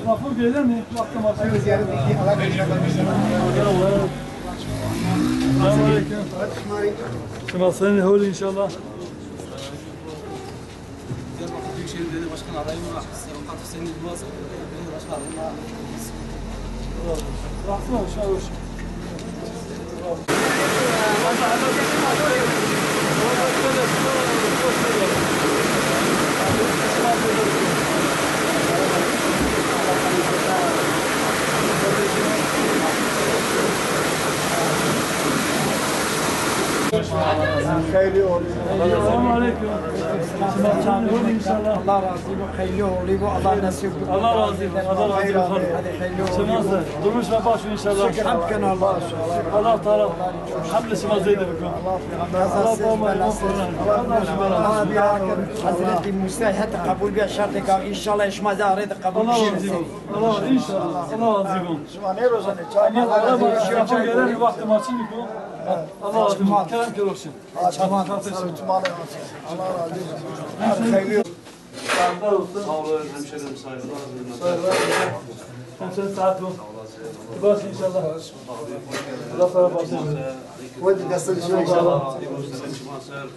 Mahfuz gelir mi? Vaktim var. Selamünaleyküm. Şimdi senin hol inşallah. Diyarbakır Büyükşehir Belediye Başkanı adayım var. Serokatı senin duası. Belediye Başkanı'na Rahatsız ol, şu an hoş. Selamünaleyküm. Allah razı olsun. Hayırlı uğurlu Allah nasip etsin. Allah razı olsun. Allah razı olsun. Şemazı, durmuş ve başlıyor inşallah. Hamdken Allah'a şükür. Allah Teala hamle şemazıydı bugün. Allah Hazreti Musa hatta kabul bir şartı kal. İnşallah işmazı araydı kabul Allah bir razı şey. olsun. Allah inşallah. Allah razı olsun. Şu an ne rozanı? Çayını Allah razı olsun. Gelen bir vaktim açın yıkı. Allah razı olsun. Kerem Keroş'un. Çaman. Allah razı olsun. Hayırlı Sağ olsun. Sağ olun hemşehrim, saygılar. Hemşehrim saat olun. Baş inşallah. Allah sana başlasın. Hadi nasıl İnşallah.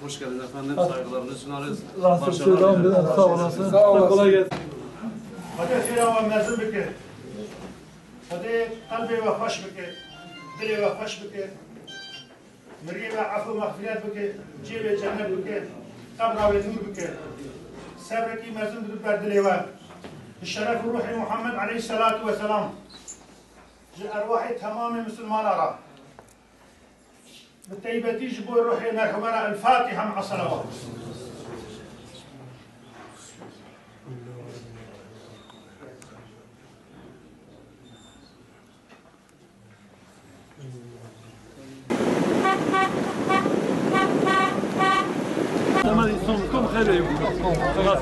Hoş geldiniz efendim, saygılarımızı sunarız. Rahatsız olsun. Devam edin. Sağ olasın. Sağ olasın. Kolay gelsin. هذا خير ومازن بك هذا قلبي وخش بك دلي وخش بك مريم عفو مغفرات بك جيب جنة بك قبر ونور بك سبرك مازن بك دلي الشرف روح محمد عليه الصلاة والسلام أرواح تمام مسلمان أرى بالطيبة جبوا روحي مرحبا الفاتحة مع الصلوات Tamam, sonum خير يومكم. خلاص.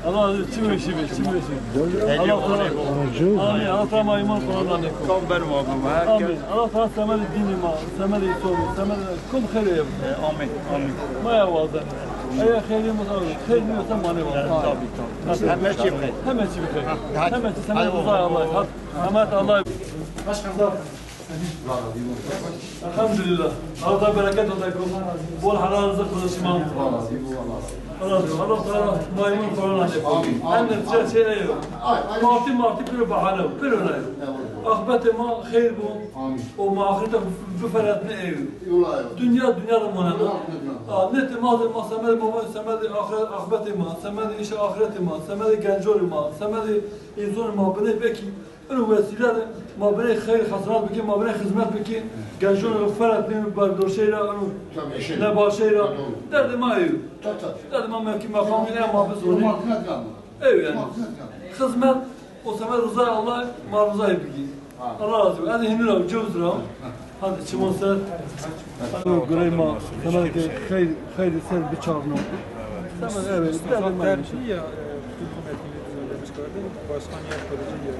Allah razı olsun. Çim işi. Amin. Allah Teala iman Kur'an'dan ekol. Kom benim oğlum. Amin. Allah Teala semeli dini ma, semeli soru, semeli kum خير يومكم. Amin. ما يوازن. Eğer خير يومكم, خير يومكم mani var. Tabii. Hemen şimdi. Hemen çiftlik. Hemen semeli rızayı Allah. Hemen Allah. Başkanım. Elhamdülillah. Allah bereket olsun. Bol halal rızık olsun. Allah Teala maymun Kur'an'a yapıyor. Annem şey yok. Martı bir bahane, bir olay. Ahbete ma hayır bu. O ma ahirete bu ferhat ne ev. Dünya da manada. Ne temazı ma semel baba semel ahiret ahbete ma semel iş ahirete ma semel gencor ma semel insan ma bene peki. Onu vesile ma bene hayır hasrat peki ma bene hizmet peki. Gencor ferhat ne bardorşeyla onu ne başeyla. Derdi ma ev. Derdi ma mevki makamı ne ma biz onu. Ev yani. Hizmet o semel rıza Allah ma rıza peki. Allah razı olsun. Hadi henüz abi cevizra. Hadi çıkmazsa. Greyma. Sana ki hayır sen bir çağırın. Tamam evet. Tercih ya hükümetini öyle çıkardı. Başkan yaptırıcı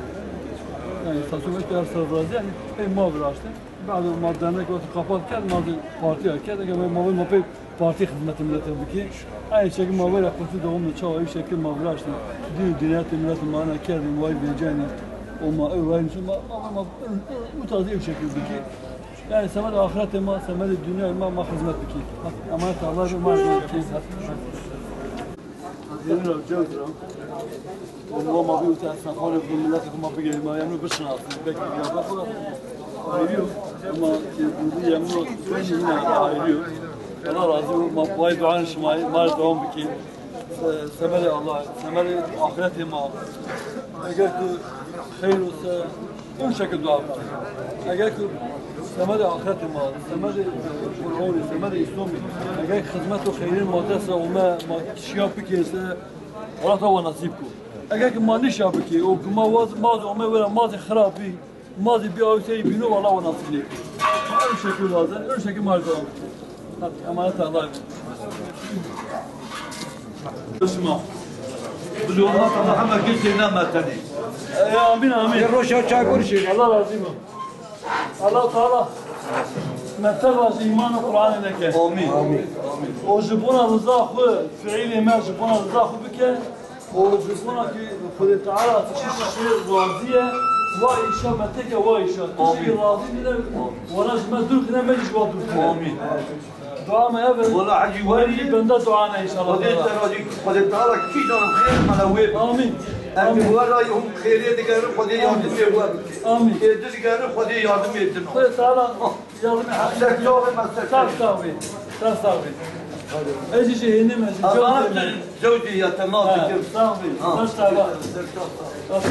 Yani saçmalık yarısı razı yani. Ben muhabir açtım. Bazı maddelerine göre kapatırken bazı parti erken de ben muhabir parti hizmetinde tabii ki. Aynı şekilde muhabir yaklaşık doğumlu çoğu bir şekilde muhabir açtım. Dünyat milletin bana kerdim vay bileceğini. Olma öğrenim ama bu tarz bir şekilde ki yani semel ahiret ema semel dünya ema ma hizmet ki ama Allah bir mazlum ki yemin ediyorum o ma bir utas nafale bu millet kuma bir gelme yani bir şans belki ya bak ayırıyor ama bu yemin o ayırıyor Allah razı olsun ma vay duan şmai mal devam ki semel Allah semel ahiret ema eğer ki hayır olsa on şekilde dua edin. Eğer ki semede ahiret mal, semede Kur'an, semede İslam, eğer hizmet o hayırın maddesi olma kişi yapı ki ise Allah da nasip ko. Eğer ki maniş yapı ki o mağaz olma böyle mağaz harabi, mağaz bir ayet'i binu Allah nasip ne. Her şekilde lazım, her şekilde mal devam. Emanet Allah'a. اسمع بلوغات محمد قلت لنا ما تاني امين امين روشا çakur şey. الله لازم الله تعالى مثل ايمان القران لك امين امين وجبونا رزاق فعيل ما جبونا رزاق بك وجبونا خذ تعالى تشي راضيه وايشا متك وايشا تشي راضي وانا ما دركنا ما يجي وادو امين دعاء ما يبل والله حجي والي بندا دعانا ان شاء الله خذ تعالى كي دار خير على وين امين أنت ولا يوم خيرية دكانه خدي يارdım يقول امين يدري دكانه خدي يارdım يدنا خذ تعالى يلا مسك جواب مسك تاوي ايش شيء هنا ما أنا زوجي يا تمام تاوي تاوي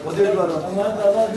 خدي الورق اما هذا